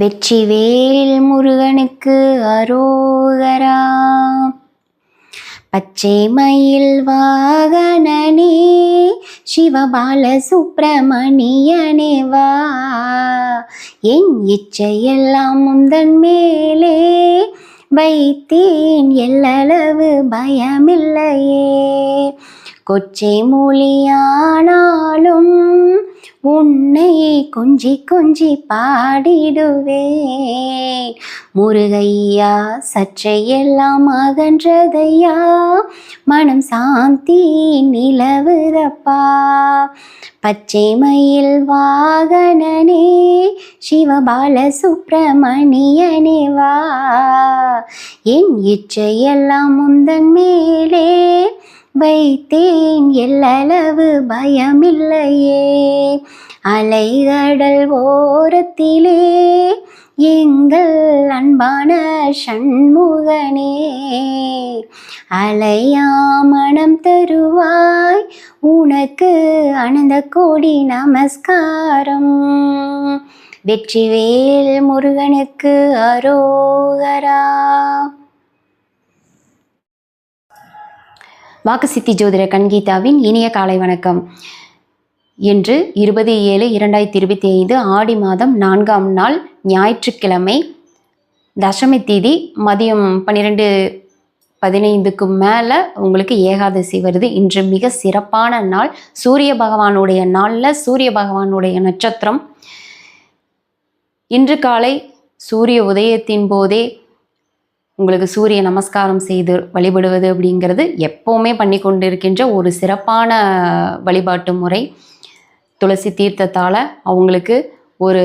வெற்றிவேல் முருகனுக்கு அரோகரா. பச்சை மயில் வாகனனே சிவபால சுப்பிரமணியனே வா. என் இச்சையெல்லாம் முந்தன் மேலே வைத்தேன், எல்லளவு பயமில்லையே. கொச்சை மொழியானாலும் உன்னை கொஞ்சி கொஞ்சி பாடிடுவேன். முருகையா சற்றையெல்லாம் அகன்றதையா, மனம் சாந்தி நிலவுதப்பா. பச்சை மயில் வாகனனே சிவபால சுப்பிரமணியனே வா. என் இச்சையெல்லாம் முந்தன் மேலே வைத்தேன், எல்லளவு பயமில்லையே. அலைகடல் ஓரத்திலே எங்கள் அன்பான சண்முகனே, அலையா மனம் தருவாய், உனக்கு அனந்த கோடி நமஸ்காரம். வெற்றிவேல் முருகனுக்கு அரோகரா. வாக்குசித்தி ஜோதிட கண்கீதாவின் இனிய காலை வணக்கம். இன்று 20/7/2025 ஆடி மாதம் 4ஆம் நாள் ஞாயிற்றுக்கிழமை, தசமி தேதி. மதியம் 12:15க்கு மேலே உங்களுக்கு ஏகாதசி வருது. இன்று மிக சிறப்பான நாள், சூரிய பகவானுடைய நாளில் சூரிய பகவானுடைய நட்சத்திரம். இன்று காலை சூரிய உதயத்தின் போதே உங்களுக்கு சூரிய நமஸ்காரம் செய்து வழிபடுவது அப்படிங்கிறது எப்போவுமே பண்ணி கொண்டிருக்கின்ற ஒரு சிறப்பான வழிபாட்டு முறை. துளசி தீர்த்தத்தால் அவங்களுக்கு ஒரு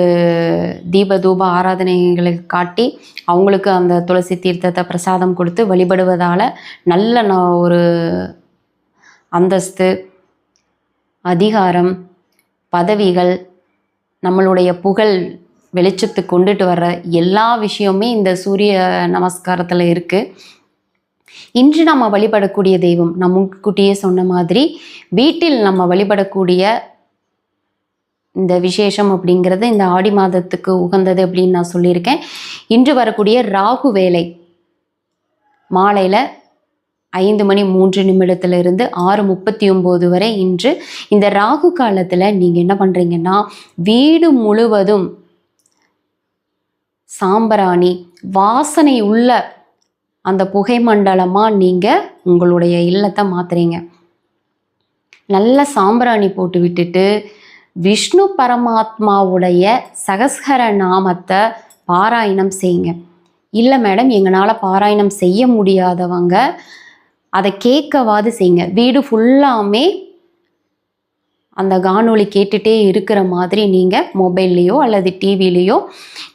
தூப ஆராதனைகளை காட்டி அவங்களுக்கு அந்த துளசி தீர்த்தத்தை பிரசாதம் கொடுத்து வழிபடுவதால் நல்ல ஒரு அந்தஸ்து, அதிகாரம், பதவிகள், நம்மளுடைய புகழ் வெளிச்சத்துக்கு கொண்டுட்டு வர்ற எல்லா விஷயமுமே இந்த சூரிய நமஸ்காரத்தில் இருக்குது. இன்று நம்ம வழிபடக்கூடிய தெய்வம், நான் முன்கூட்டியே சொன்ன மாதிரி வீட்டில் நம்ம வழிபடக்கூடிய இந்த விசேஷம் அப்படிங்கிறது இந்த ஆடி மாதத்துக்கு உகந்தது அப்படின்னு நான் சொல்லியிருக்கேன். இன்று வரக்கூடிய ராகு வேலை மாலையில் 5:03 6:39 வரை. இன்று இந்த ராகு காலத்தில் நீங்கள் என்ன பண்ணுறீங்கன்னா, வீடு முழுவதும் சாம்பிராணி வாசனை உள்ள அந்த புகை மண்டலமாக நீங்கள் உங்களுடைய இல்லத்தை மாற்றுறீங்க. நல்ல சாம்பிராணி போட்டு விட்டுட்டு விஷ்ணு பரமாத்மாவுடைய சகஸ்கர நாமத்தை பாராயணம் செய்யுங்க. இல்லை மேடம், எங்களால் பாராயணம் செய்ய முடியாதவங்க அதை கேட்கவாது செய்யுங்க. வீடு ஃபுல்லாமே அந்த காணொளி கேட்டுகிட்டே இருக்கிற மாதிரி நீங்கள் மொபைல்லையோ அல்லது டிவிலேயோ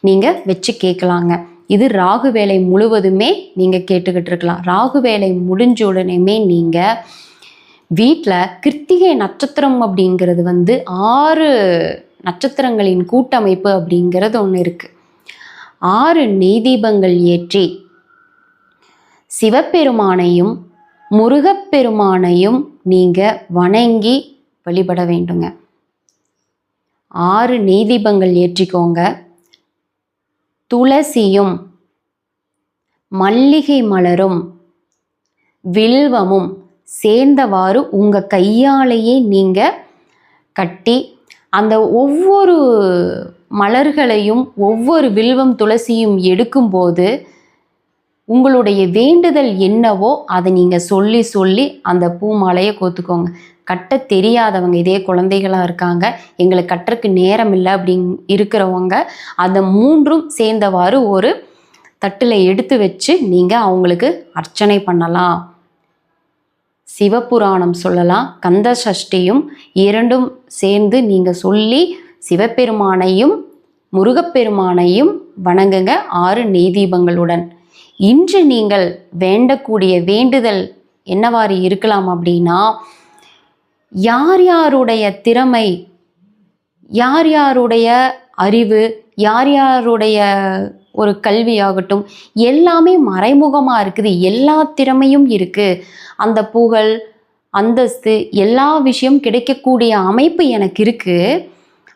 நீங்கள் வச்சு கேட்கலாங்க. இது ராகு வேலை முழுவதுமே நீங்கள் கேட்டுக்கிட்டு இருக்கலாம். ராகு வேலை முடிஞ்ச உடனேமே நீங்கள் வீட்டில் கிருத்திகை நட்சத்திரம் அப்படிங்கிறது 6 நட்சத்திரங்களின் கூட்டமைப்பு அப்படிங்கிறது ஒன்று இருக்குது. 6 நெய் தீபங்கள் ஏற்றி சிவபெருமானையும் முருகப்பெருமானையும் நீங்கள் வணங்கி வழிபட வேண்டுங்க. 6 நெய் தீபங்கள் ஏற்றிக்கோங்க. துளசியும் மல்லிகை மலரும் வில்வமும் சேர்ந்தவாறு உங்கள் கையாலேயே நீங்கள் கட்டி அந்த ஒவ்வொரு மலர்களையும் ஒவ்வொரு வில்வம் துளசியும் எடுக்கும்போது உங்களுடைய வேண்டுதல் என்னவோ அதை நீங்கள் சொல்லி சொல்லி அந்த பூ மாலையை கோத்துக்கோங்க. கட்ட தெரியாதவங்க, இதே குழந்தைகளாக இருக்காங்க, எங்களுக்கு கட்டுறதுக்கு நேரம் இல்லை அப்படின்னு இருக்கிறவங்க அதை 3ம் சேர்ந்தவாறு ஒரு தட்டில் எடுத்து வச்சு நீங்கள் அவங்களுக்கு அர்ச்சனை பண்ணலாம். சிவபுராணம் சொல்லலாம், கந்த சஷ்டியும் 2ம் சேர்ந்து நீங்கள் சொல்லி சிவபெருமானையும் முருகப்பெருமானையும் வணங்குங்க 6 நெய் தீபங்களுடன். இன்று நீங்கள் வேண்டக்கூடிய வேண்டுதல் என்னவாறு இருக்கலாம் அப்படின்னா, யார் யாருடைய திறமை, யார் யாருடைய அறிவு, யார் யாருடைய ஒரு கல்வியாகட்டும் எல்லாமே மறைமுகமாக இருக்குது. எல்லா திறமையும் இருக்குது. அந்த புகழ், அந்தஸ்து, எல்லா விஷயம் கிடைக்கக்கூடிய அமைப்பு எனக்கு இருக்குது.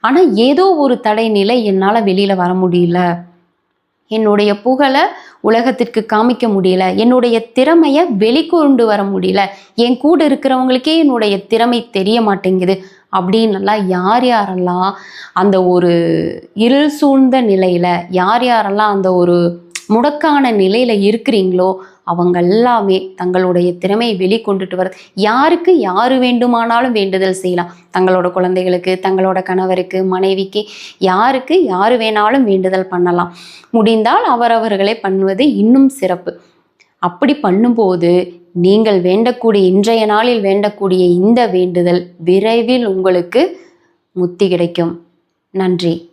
ஆனால் ஏதோ ஒரு தடை நிலை என்னால் வெளியில் வர முடியல, என்னுடைய புகழை உலகத்திற்கு காமிக்க முடியல, என்னுடைய திறமையை வெளிக்கொண்டு வர முடியல, என் கூட இருக்கிறவங்களுக்கே என்னுடைய திறமை தெரிய மாட்டேங்குது அப்படின்னலாம் யார் யாரெல்லாம் அந்த ஒரு இருள் சூழ்ந்த நிலையில், யார் யாரெல்லாம் அந்த ஒரு முடக்கான நிலையில் இருக்கிறீங்களோ அவங்க எல்லாமே தங்களுடைய திறமையை வெளிக்கொண்டுட்டு வர, யாருக்கு யார் வேண்டுமானாலும் வேண்டுதல் செய்யலாம். தங்களோட குழந்தைகளுக்கு, தங்களோட கணவருக்கு, மனைவிக்கு, யாருக்கு யார் வேணாலும் வேண்டுதல் பண்ணலாம். முடிந்தால் அவரவர்களே பண்ணுவது இன்னும் சிறப்பு. அப்படி பண்ணும்போது நீங்கள் வேண்டக்கூடிய, இன்றைய நாளில் வேண்டக்கூடிய இந்த வேண்டுதல் விரைவில் உங்களுக்கு முத்தி கிடைக்கும். நன்றி.